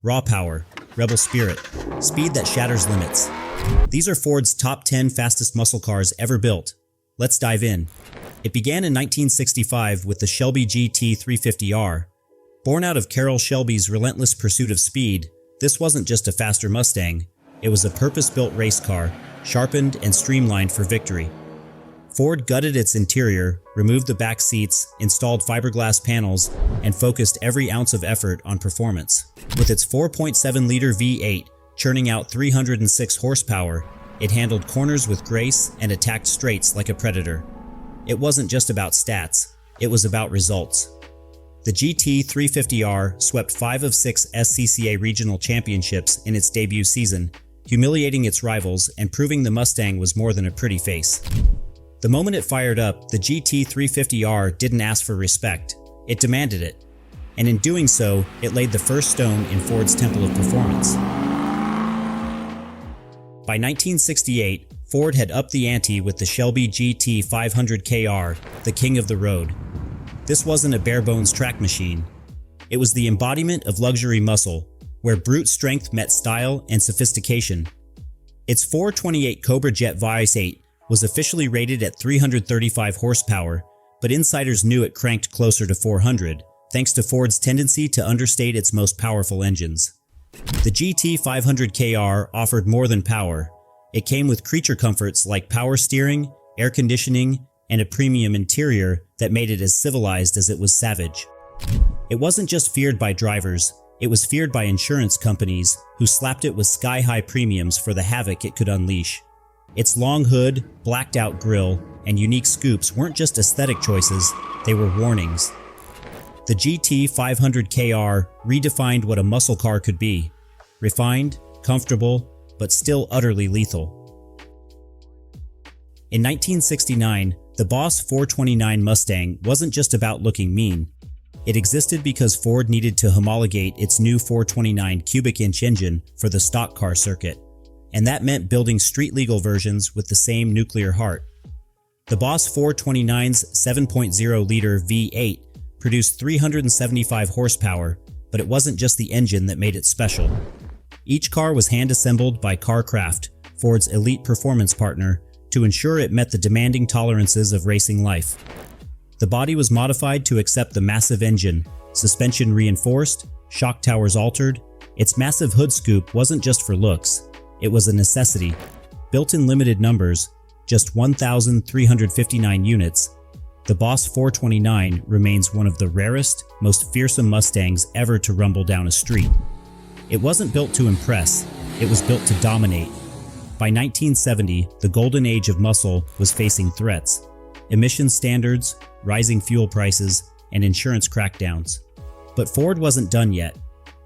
raw power, rebel spirit, speed that shatters limits. These are Ford's top 10 fastest muscle cars ever built. Let's dive in. It began in 1965 with the Shelby GT350R. Born out of Carroll Shelby's relentless pursuit of speed, this wasn't just a faster Mustang, it was a purpose-built race car, sharpened and streamlined for victory. Ford gutted its interior, removed the back seats, installed fiberglass panels, and focused every ounce of effort on performance. With its 4.7-liter V8 churning out 306 horsepower, it handled corners with grace and attacked straights like a predator. It wasn't just about stats, it was about results. The GT350R swept 5 of 6 SCCA regional championships in its debut season, humiliating its rivals and proving the Mustang was more than a pretty face. The moment it fired up, the GT350R didn't ask for respect, it demanded it. And in doing so, it laid the first stone in Ford's temple of performance. By 1968, Ford had upped the ante with the Shelby GT500KR, the king of the road. This wasn't a bare-bones track machine. It was the embodiment of luxury muscle, where brute strength met style and sophistication. Its 428 Cobra Jet Vice 8 was officially rated at 335 horsepower, but insiders knew it cranked closer to 400, thanks to Ford's tendency to understate its most powerful engines. The GT500KR offered more than power. It came with creature comforts like power steering, air conditioning, and a premium interior that made it as civilized as it was savage. It wasn't just feared by drivers, it was feared by insurance companies who slapped it with sky-high premiums for the havoc it could unleash. Its long hood, blacked-out grille, and unique scoops weren't just aesthetic choices, they were warnings. The GT500KR redefined what a muscle car could be: refined, comfortable, but still utterly lethal. In 1969, the Boss 429 Mustang wasn't just about looking mean. It existed because Ford needed to homologate its new 429 cubic inch engine for the stock car circuit, and that meant building street-legal versions with the same nuclear heart. The Boss 429's 7.0-liter V8 produced 375 horsepower, but it wasn't just the engine that made it special. Each car was hand-assembled by CarCraft, Ford's elite performance partner, to ensure it met the demanding tolerances of racing life. The body was modified to accept the massive engine, suspension reinforced, shock towers altered. Its massive hood scoop wasn't just for looks, it was a necessity. Built in limited numbers, just 1,359 units, the Boss 429 remains one of the rarest, most fearsome Mustangs ever to rumble down a street. It wasn't built to impress, it was built to dominate. By 1970, the golden age of muscle was facing threats: emissions standards, rising fuel prices, and insurance crackdowns. But Ford wasn't done yet.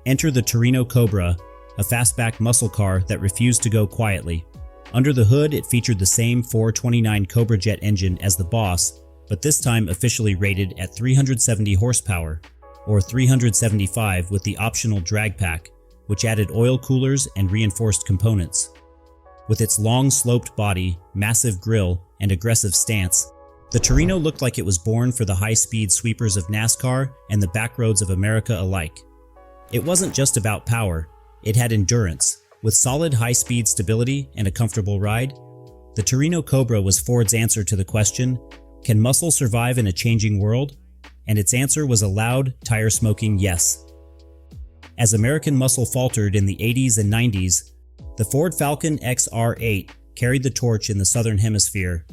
Enter the Torino Cobra, a fastback muscle car that refused to go quietly. Under the hood, it featured the same 429 Cobra Jet engine as the Boss, but this time officially rated at 370 horsepower, or 375 with the optional drag pack, which added oil coolers and reinforced components. With its long sloped body, massive grille, and aggressive stance, the Torino looked like it was born for the high-speed sweepers of NASCAR and the backroads of America alike. It wasn't just about power, it had endurance. With solid high-speed stability and a comfortable ride, the Torino Cobra was Ford's answer to the question, can muscle survive in a changing world? And its answer was a loud, tire-smoking yes. As American muscle faltered in the 80s and 90s, the Ford Falcon XR8 carried the torch in the Southern Hemisphere.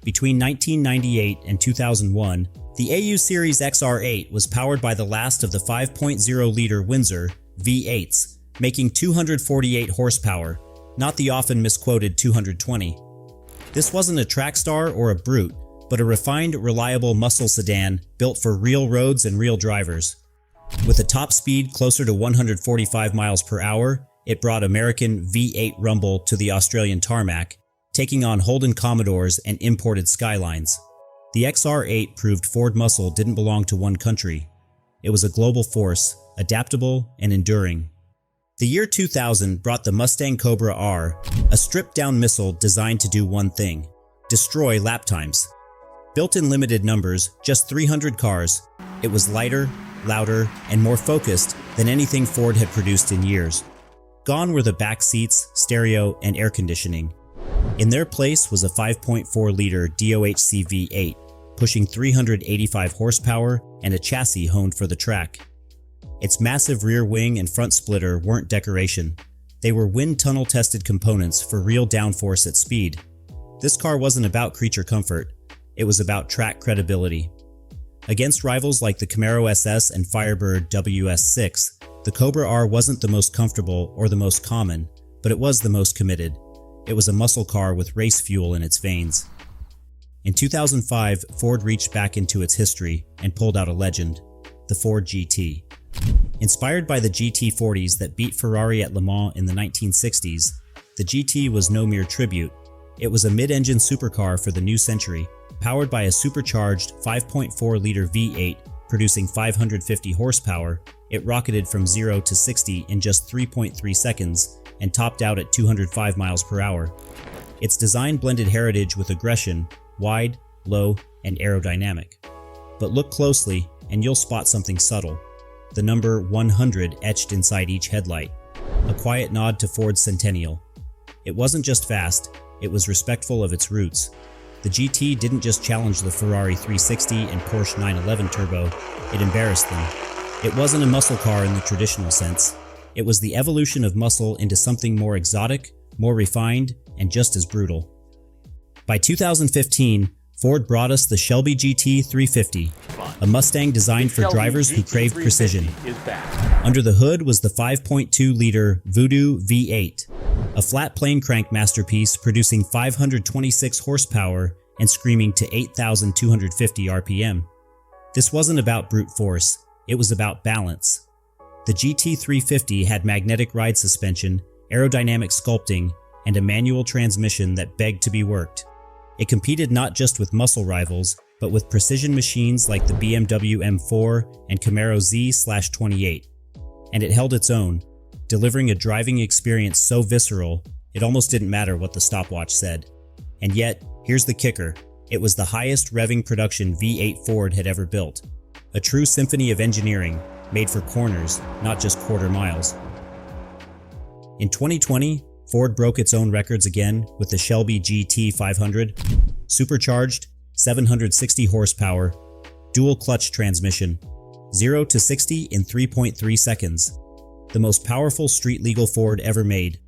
Between 1998 and 2001, the AU Series XR8 was powered by the last of the 5.0-liter Windsor V8s, making 248 horsepower, not the often misquoted 220. This wasn't a track star or a brute, but a refined, reliable muscle sedan built for real roads and real drivers. With a top speed closer to 145 miles per hour, it brought American V8 rumble to the Australian tarmac, taking on Holden Commodores and imported Skylines. The XR8 proved Ford muscle didn't belong to one country. It was a global force, adaptable and enduring. The year 2000 brought the Mustang Cobra R, a stripped-down missile designed to do one thing: destroy lap times. Built in limited numbers, just 300 cars, it was lighter, louder, and more focused than anything Ford had produced in years. Gone were the back seats, stereo, and air conditioning. In their place was a 5.4-liter DOHC V8, pushing 385 horsepower and a chassis honed for the track. Its massive rear wing and front splitter weren't decoration. They were wind tunnel-tested components for real downforce at speed. This car wasn't about creature comfort, it was about track credibility. Against rivals like the Camaro SS and Firebird WS6, the Cobra R wasn't the most comfortable or the most common, but it was the most committed. It was a muscle car with race fuel in its veins. In 2005, Ford reached back into its history and pulled out a legend, the Ford GT. Inspired by the GT40s that beat Ferrari at Le Mans in the 1960s, the GT was no mere tribute. It was a mid-engine supercar for the new century, powered by a supercharged 5.4-liter V8 producing 550 horsepower. It rocketed from 0 to 60 in just 3.3 seconds and topped out at 205 miles per hour. Its design blended heritage with aggression, wide, low, and aerodynamic. But look closely and you'll spot something subtle. The number 100 etched inside each headlight, a quiet nod to Ford's centennial. It wasn't just fast, it was respectful of its roots. The GT didn't just challenge the Ferrari 360 and Porsche 911 Turbo, it embarrassed them. It wasn't a muscle car in the traditional sense. It was the evolution of muscle into something more exotic, more refined, and just as brutal. By 2015, Ford brought us the Shelby GT350, a Mustang designed for drivers who crave precision. Under the hood was the 5.2-liter Voodoo V8, a flat plane crank masterpiece producing 526 horsepower and screaming to 8,250 RPM. This wasn't about brute force, it was about balance. The GT350 had magnetic ride suspension, aerodynamic sculpting, and a manual transmission that begged to be worked. It competed not just with muscle rivals, but with precision machines like the BMW M4 and Camaro Z/28. And it held its own, delivering a driving experience so visceral, it almost didn't matter what the stopwatch said. And yet, here's the kicker, it was the highest revving production V8 Ford had ever built. A true symphony of engineering, made for corners, not just quarter miles. In 2020, Ford broke its own records again with the Shelby GT500, supercharged, 760 horsepower, dual clutch transmission, 0 to 60 in 3.3 seconds. The most powerful street-legal Ford ever made.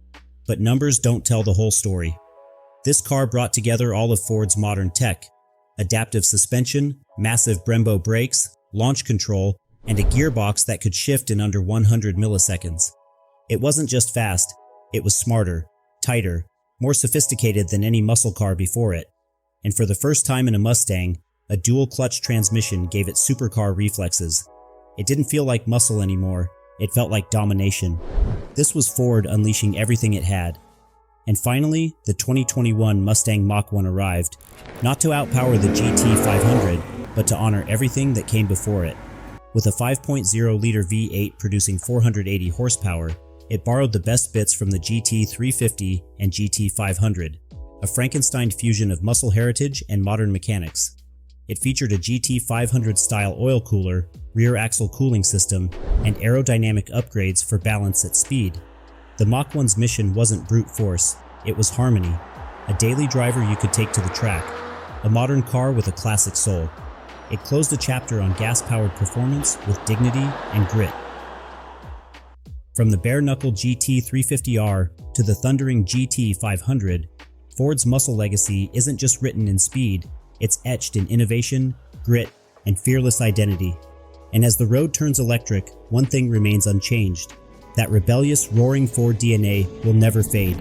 But numbers don't tell the whole story. This car brought together all of Ford's modern tech: adaptive suspension, massive Brembo brakes, launch control, and a gearbox that could shift in under 100 milliseconds. It wasn't just fast, it was smarter, tighter, more sophisticated than any muscle car before it. And for the first time in a Mustang, a dual-clutch transmission gave it supercar reflexes. It didn't feel like muscle anymore, it felt like domination. This was Ford unleashing everything it had. And finally, the 2021 Mustang Mach 1 arrived, not to outpower the GT500, but to honor everything that came before it. With a 5.0-liter V8 producing 480 horsepower, it borrowed the best bits from the GT350 and GT500, a Frankenstein fusion of muscle heritage and modern mechanics. It featured a GT500-style oil cooler, rear axle cooling system, and aerodynamic upgrades for balance at speed. The Mach 1's mission wasn't brute force, it was harmony, a daily driver you could take to the track, a modern car with a classic soul. It closed a chapter on gas-powered performance with dignity and grit. From the bare-knuckle GT350R to the thundering GT500, Ford's muscle legacy isn't just written in speed, it's etched in innovation, grit, and fearless identity. And as the road turns electric, one thing remains unchanged. That rebellious, roaring Ford DNA will never fade.